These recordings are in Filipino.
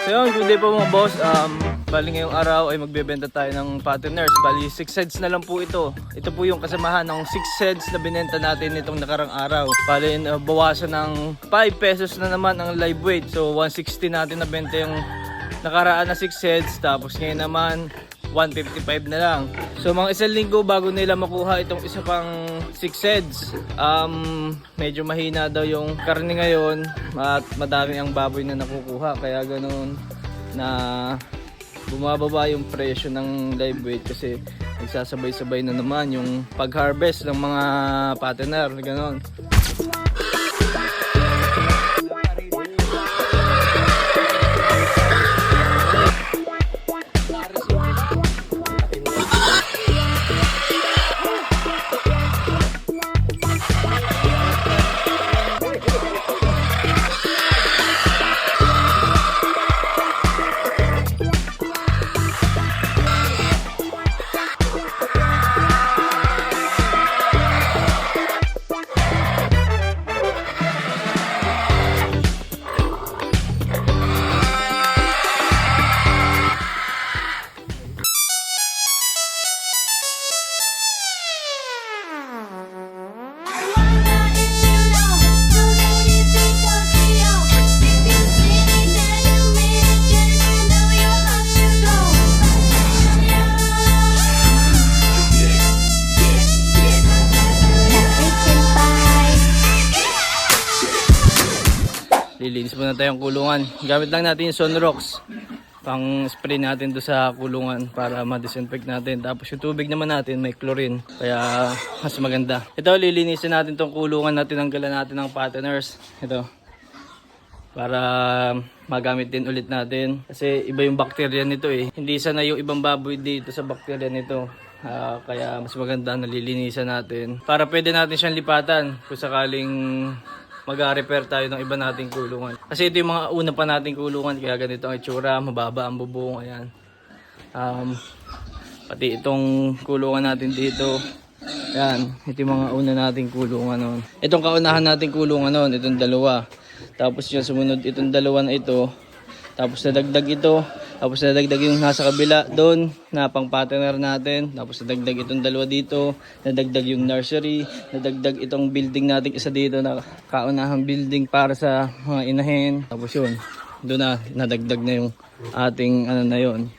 So yun, good day po mga boss. Bali ngayong araw ay magbebenta tayo ng patterners. Bali 6 heads na lang po ito. Ito po yung kasamahan ng 6 heads na binenta natin nitong nakarang araw. Bali bawasan ng 5 pesos na naman ang live weight. So 160 natin na benta yung nakaraan na 6 heads. Tapos ngayon naman 155 na lang. So mga isang linggo bago nila makuha itong isa pang 6 heads. Medyo mahina daw yung karne ngayon at madami ang baboy na nakukuha. Kaya ganoon na bumababa yung presyo ng live weight kasi nagsasabay-sabay na naman yung pag-harvest ng mga patterner. Ganoon. Lilinis muna tayong kulungan. Gamit lang natin yung Sunrox. Pang spray natin to sa kulungan para ma-disinfect natin. Tapos yung tubig naman natin may chlorine. Kaya mas maganda. Ito, lilinisin natin tong kulungan natin. Tanggalan natin ng patterners. Ito. Para magamit din ulit natin. Kasi iba yung bacteria nito eh. Hindi sana yung ibang baboy dito sa bacteria nito. Kaya mas maganda na lilinisan natin. Para pwede natin siyang lipatan kung sakaling mag-repair tayo ng iba nating kulungan. Kasi ito yung mga una pa nating kulungan. Kaya ganito ang itsura. Mababa ang bubong. Ayan. Pati itong kulungan natin dito. Ayan. Ito yung mga una nating kulungan noon. Itong kaunahan nating kulungan noon. Itong dalawa. Tapos yung sumunod itong dalawa na ito. Tapos nadagdag ito. Tapos nadagdag yung nasa kabila doon na pang partner natin. Tapos nadagdag itong dalawa dito. Nadagdag yung nursery. Nadagdag itong building natin isa dito na kaunahang building para sa mga inahin. Tapos yun. Doon na nadagdag na yung ating ano na yun.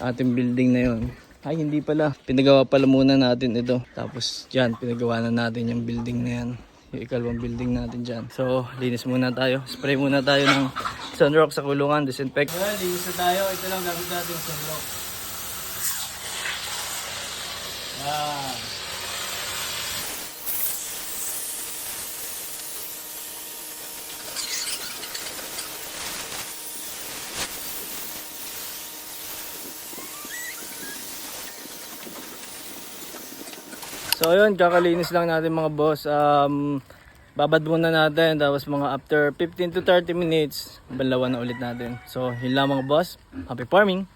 Ating building na yun. Ay hindi pala. Pinagawa pala muna natin ito. Tapos dyan pinagawa na natin yung building na yan. Yung ikalawang building natin dyan. So, linis muna tayo. Spray muna tayo ng Sunrox sa kulungan. Disinfect. Well, linis na tayo. Ito lang gamit natin yung Sunrox. Yan. So yun, kakalinis lang natin mga boss. Babad muna natin, tapos mga after 15 to 30 minutes, balawan na ulit natin. So yun lang mga boss, happy farming!